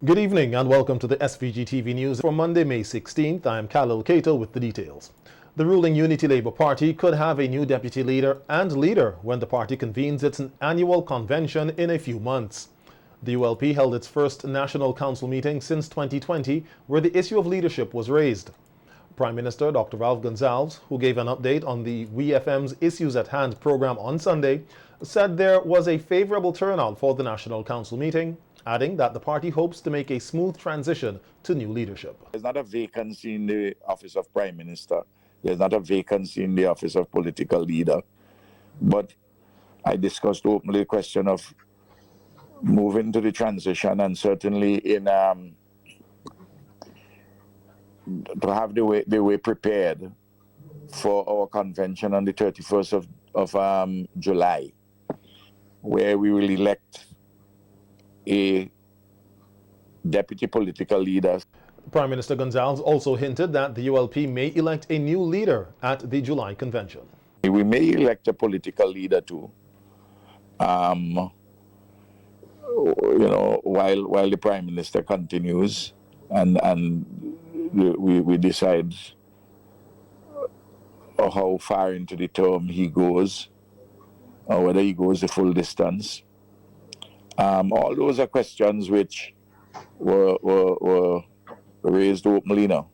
Good evening and welcome to the SVG-TV news for Monday, May 16th. I am Khalil Cato with the details. The ruling Unity Labour Party could have a new deputy leader and leader when the party convenes its annual convention in a few months. The ULP held its first National Council meeting since 2020, where the issue of leadership was raised. Prime Minister Dr. Ralph Gonsalves, who gave an update on the WeFM's Issues at Hand program on Sunday, said there was a favourable turnout for the National Council meeting, adding that the party hopes to make a smooth transition to new leadership. There's not a vacancy in the office of Prime Minister. There's not a vacancy in the office of political leader. But I discussed openly the question of moving to the transition, and certainly in to have the way prepared for our convention on the 31st of July, where we will elect a deputy political leader. Prime Minister Gonsalves also hinted that the ULP may elect a new leader at the July convention. We may elect a political leader too, while the Prime Minister continues and we decide how far into the term he goes, or whether he goes the full distance. All those are questions which were raised openly now,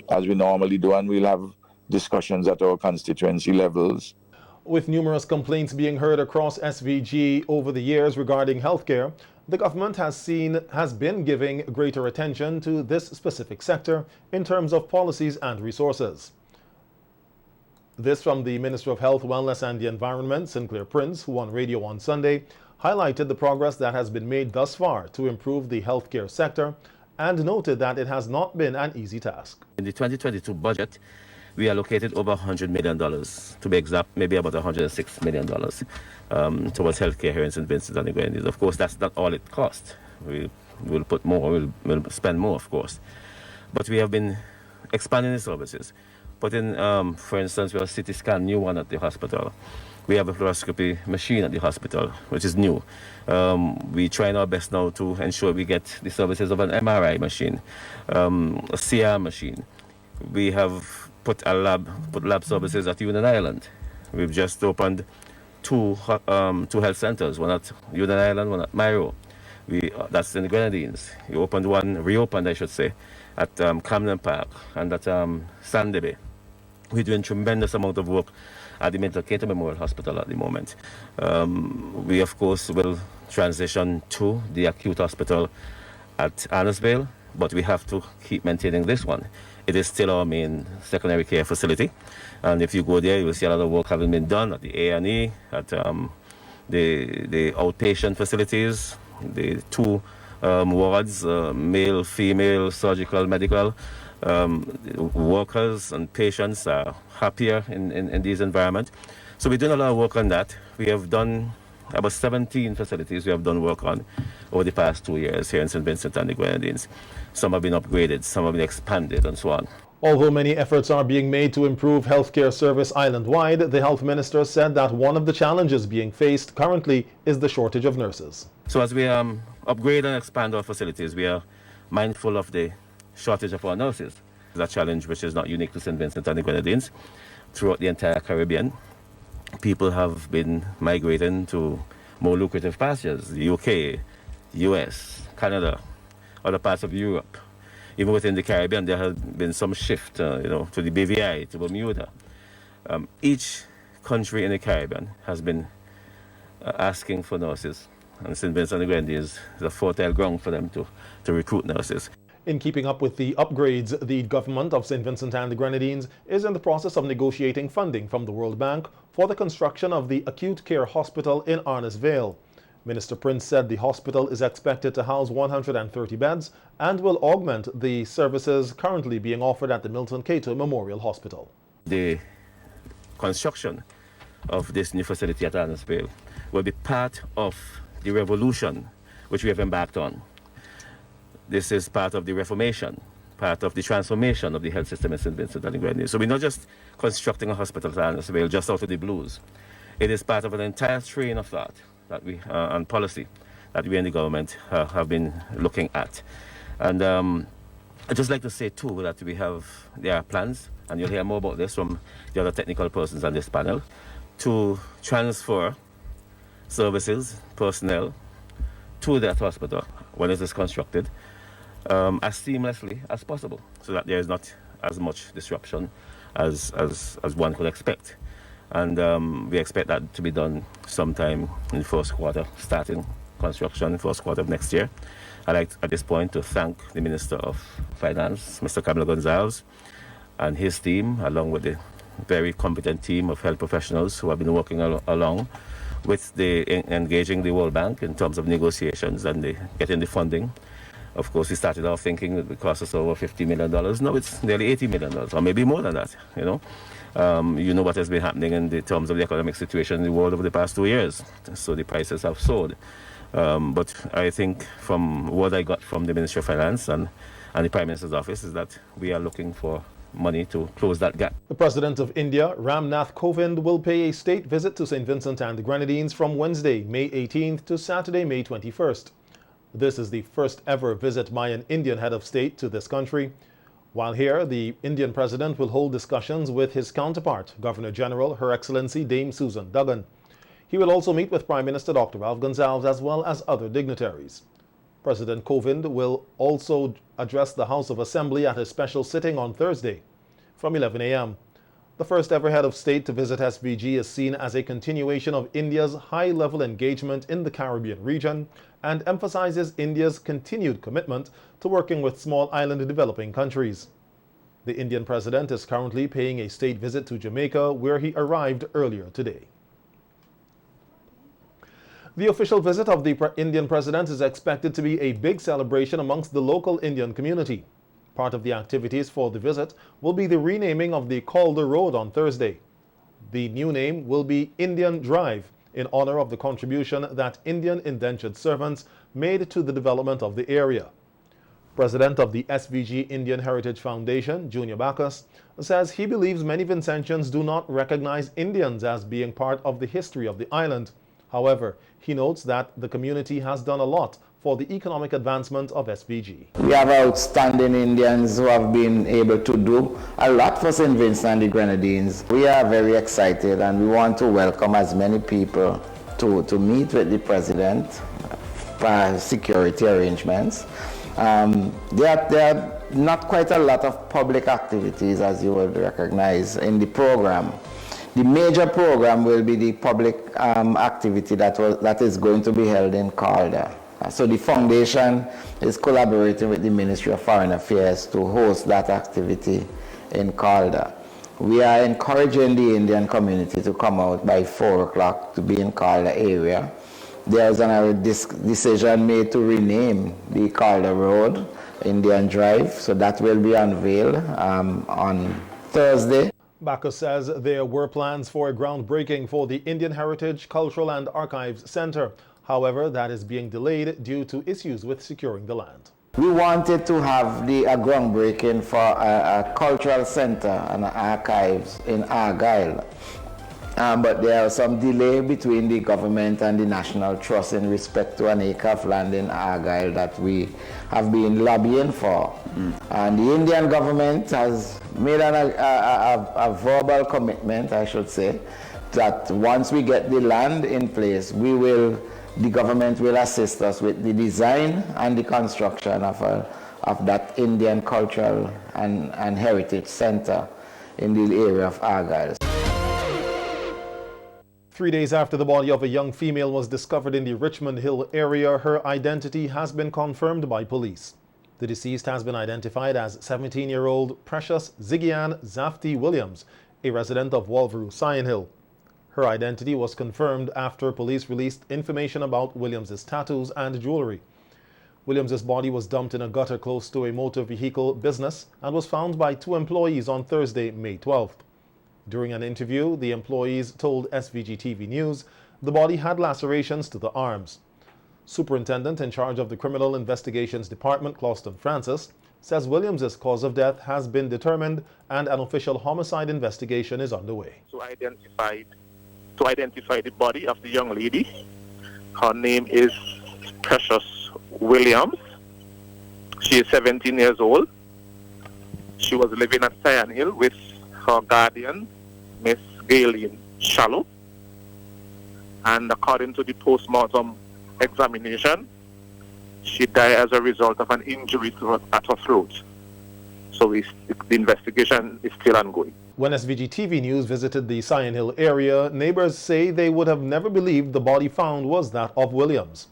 as we normally do, and we'll have discussions at our constituency levels. With numerous complaints being heard across SVG over the years regarding healthcare, the government has been giving greater attention to this specific sector in terms of policies and resources. This from the Minister of Health, Wellness and the Environment, Sinclair Prince, who on radio on Sunday highlighted the progress that has been made thus far to improve the healthcare sector and noted that it has not been an easy task. In the 2022 budget, we allocated over $100 million, to be exact, maybe about $106 million towards healthcare here in St. Vincent and the Grenadines. Of course, that's not all it cost. We'll put more, we'll spend more, of course. But we have been expanding the services. Putting, for instance, we have a CT scan, new one at the hospital. We have a fluoroscopy machine at the hospital, which is new. We're trying our best now to ensure we get the services of an MRI machine, a CR machine. We have put lab services at Union Island. We've just opened two health centers, one at Union Island, one at Myro. That's in the Grenadines. Reopened, I should say, at Camden Park and at Sandy Bay. We're doing tremendous amount of work at the Mental Cater Memorial Hospital at the moment. We, of course, will transition to the acute hospital at Annisvale, but we have to keep maintaining this one. It is still our main secondary care facility, and if you go there, you will see a lot of work having been done at the A&E, at the outpatient facilities, the two wards, male, female, surgical, medical. Workers and patients are happier in these environments. So we're doing a lot of work on that. We have done about 17 facilities we have done work on over the past 2 years here in St. Vincent and the Grenadines. Some have been upgraded, some have been expanded, and so on. Although many efforts are being made to improve healthcare service island-wide, the health minister said that one of the challenges being faced currently is the shortage of nurses. So as we upgrade and expand our facilities, we are mindful of the shortage of our nurses. It's a challenge which is not unique to St. Vincent and the Grenadines. Throughout the entire Caribbean, people have been migrating to more lucrative pastures, the UK, US, Canada, other parts of Europe. Even within the Caribbean, there has been some shift, to the BVI, to Bermuda. Each country in the Caribbean has been asking for nurses, and St. Vincent and the Grenadines is a fertile ground for them to recruit nurses. In keeping up with the upgrades, the government of St. Vincent and the Grenadines is in the process of negotiating funding from the World Bank for the construction of the acute care hospital in Arnisvale. Minister Prince said the hospital is expected to house 130 beds and will augment the services currently being offered at the Milton Cato Memorial Hospital. The construction of this new facility at Arnisvale will be part of the revolution which we have embarked on. This is part of the reformation, part of the transformation of the health system in St. Vincent and the Grenadines. So we're not just constructing a hospital at Arnisvale just out of the blues. It is part of an entire train of thought that and policy that we in the government have been looking at. And I'd just like to say too that there are plans, and you'll hear more about this from the other technical persons on this panel, to transfer services, personnel to that hospital when it is constructed as seamlessly as possible, so that there is not as much disruption as one could expect. And we expect that to be done sometime in the first quarter, starting construction in the first quarter of next year. I'd like at this point to thank the Minister of Finance, Mr. Camilo Gonzalez, and his team, along with the very competent team of health professionals who have been working along with engaging the World Bank in terms of negotiations and getting the funding. Of course, we started off thinking it would cost us over $50 million. Now it's nearly $80 million, or maybe more than that, you know. You know what has been happening in the terms of the economic situation in the world over the past 2 years. So the prices have soared. But I think from what I got from the Ministry of Finance and the Prime Minister's office is that we are looking for money to close that gap. The President of India, Ram Nath Kovind, will pay a state visit to St. Vincent and the Grenadines from Wednesday, May 18th to Saturday, May 21st. This is the first ever visit by an Indian head of state to this country. While here, the Indian President will hold discussions with his counterpart, Governor General, Her Excellency Dame Susan Duggan. He will also meet with Prime Minister Dr. Ralph Gonsalves as well as other dignitaries. President Kovind will also address the House of Assembly at a special sitting on Thursday from 11 a.m. The first ever head of state to visit SVG is seen as a continuation of India's high-level engagement in the Caribbean region and emphasizes India's continued commitment to working with small island developing countries. The Indian president is currently paying a state visit to Jamaica, where he arrived earlier today. The official visit of the Indian president is expected to be a big celebration amongst the local Indian community. Part of the activities for the visit will be the renaming of the Calder Road on Thursday. The new name will be Indian Drive, in honor of the contribution that Indian indentured servants made to the development of the area. President of the SVG Indian Heritage Foundation, Junior Bacchus, says he believes many Vincentians do not recognize Indians as being part of the history of the island. However, he notes that the community has done a lot for the economic advancement of SVG. We have outstanding Indians who have been able to do a lot for St. Vincent and the Grenadines. We are very excited and we want to welcome as many people to meet with the president for security arrangements. There are not quite a lot of public activities, as you would recognize, in the program. The major program will be the public activity that is going to be held in Calder. So the foundation is collaborating with the Ministry of Foreign Affairs to host that activity in Calder. We are encouraging the Indian community to come out by 4 o'clock to be in Calder area. There is a decision made to rename the Calder Road Indian Drive, so that will be unveiled on Thursday. Bacchus says there were plans for a groundbreaking for the Indian Heritage, Cultural and Archives Center. However, that is being delayed due to issues with securing the land. We wanted to have a groundbreaking for a cultural center and archives in Argyle. But there is some delay between the government and the National Trust in respect to an acre of land in Argyle that we have been lobbying for. And the Indian government has made a verbal commitment, I should say, that once we get the land in place, the government will assist us with the design and the construction of that Indian Cultural and Heritage Center in the area of Argyle. 3 days after the body of a young female was discovered in the Richmond Hill area, her identity has been confirmed by police. The deceased has been identified as 17-year-old Precious Ziggian Zafti Williams, a resident of Walvaroo, Sion Hill. Her identity was confirmed after police released information about Williams' tattoos and jewelry. Williams' body was dumped in a gutter close to a motor vehicle business and was found by 2 employees on Thursday, May 12th. During an interview, the employees told SVG-TV News the body had lacerations to the arms. Superintendent in charge of the Criminal Investigations Department, Clauston Francis, says Williams' cause of death has been determined and an official homicide investigation is underway. To identify the body of the young lady. Her name is Precious Williams. She is 17 years old. She was living at Cyan Hill with her guardian, Miss Gayleen Shallow. And according to the post-mortem examination, she died as a result of an injury at her throat. So the investigation is still ongoing. When SVG-TV News visited the Cyan Hill area, neighbors say they would have never believed the body found was that of Williams.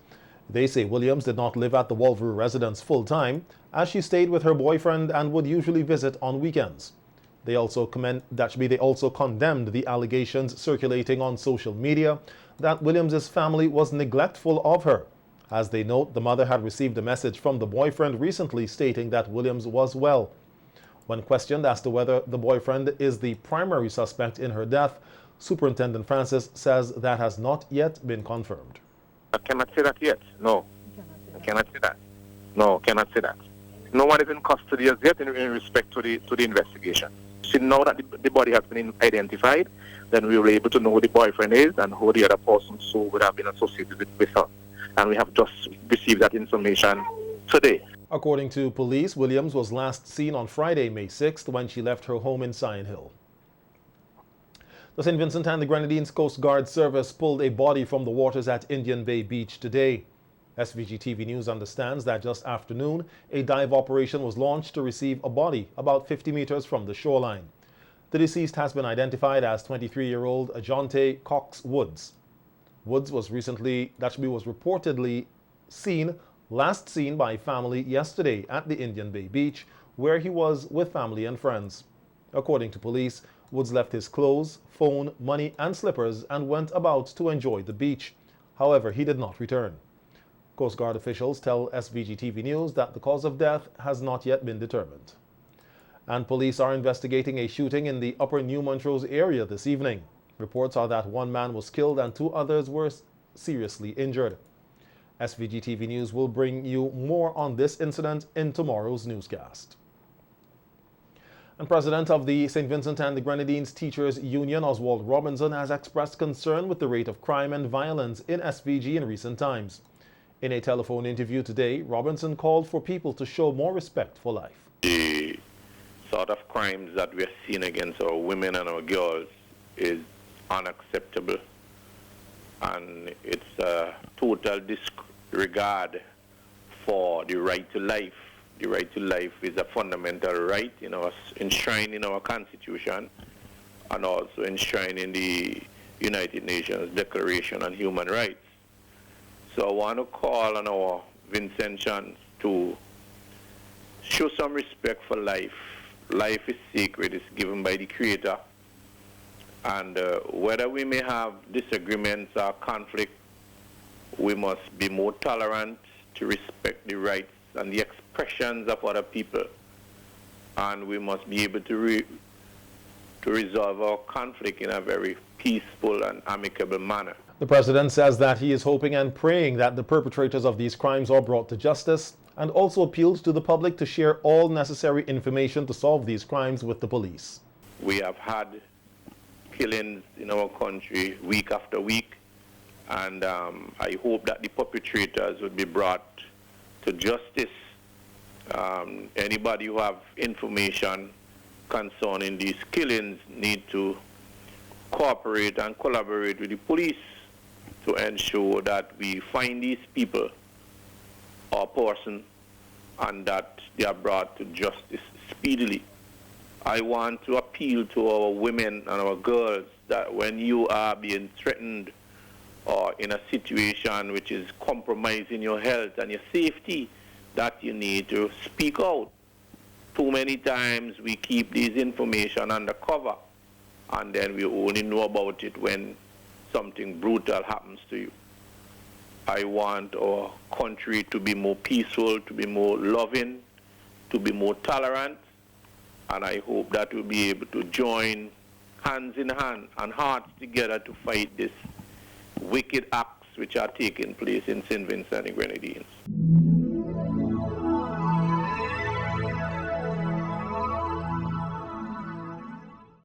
They say Williams did not live at the Walvrew residence full-time, as she stayed with her boyfriend and would usually visit on weekends. They also condemned the allegations circulating on social media that Williams' family was neglectful of her. As they note, the mother had received a message from the boyfriend recently stating that Williams was well. When questioned as to whether the boyfriend is the primary suspect in her death, Superintendent Francis says that has not yet been confirmed. I cannot say that yet. No. I cannot say that. No, cannot say that. No one is in custody as yet in respect to the investigation. So now that the body has been identified, then we were able to know who the boyfriend is and who the other persons who would have been associated with her. And we have just received that information today. According to police, Williams was last seen on Friday, May 6th, when she left her home in Cyan Hill. The St. Vincent and the Grenadines Coast Guard Service pulled a body from the waters at Indian Bay Beach today. SVG-TV News understands that just after noon, a dive operation was launched to receive a body about 50 meters from the shoreline. The deceased has been identified as 23-year-old Ajonte Cox Woods. Woods was reportedly last seen by family yesterday at the Indian Bay Beach, where he was with family and friends. According to police, Woods left his clothes, phone, money and slippers and went about to enjoy the beach. However, he did not return. Coast Guard officials tell SVG-TV News that the cause of death has not yet been determined. And police are investigating a shooting in the Upper New Montrose area this evening. Reports are that one man was killed and 2 others were seriously injured. SVG-TV News will bring you more on this incident in tomorrow's newscast. And President of the St. Vincent and the Grenadines Teachers Union, Oswald Robinson, has expressed concern with the rate of crime and violence in SVG in recent times. In a telephone interview today, Robinson called for people to show more respect for life. The sort of crimes that we are seeing against our women and our girls is unacceptable, and it's a total disregard for the right to life. The right to life is a fundamental right enshrined in our Constitution and also enshrined in the United Nations Declaration on Human Rights. So I want to call on our Vincentians to show some respect for life. Life is sacred, it's given by the Creator. And whether we may have disagreements or conflict, we must be more tolerant to respect the rights and the expressions of other people. And we must be able to resolve our conflict in a very peaceful and amicable manner. The president says that he is hoping and praying that the perpetrators of these crimes are brought to justice, and also appeals to the public to share all necessary information to solve these crimes with the police. We have had killings in our country week after week, and I hope that the perpetrators would be brought to justice. Anybody who have information concerning these killings need to cooperate and collaborate with the police to ensure that we find these people or person and that they are brought to justice speedily. I want to appeal to our women and our girls that when you are being threatened or in a situation which is compromising your health and your safety, that you need to speak out. Too many times we keep these information undercover and then we only know about it when something brutal happens to you. I want our country to be more peaceful, to be more loving, to be more tolerant, and I hope that we'll be able to join hands in hand and hearts together to fight this wicked acts which are taking place in St. Vincent and the Grenadines.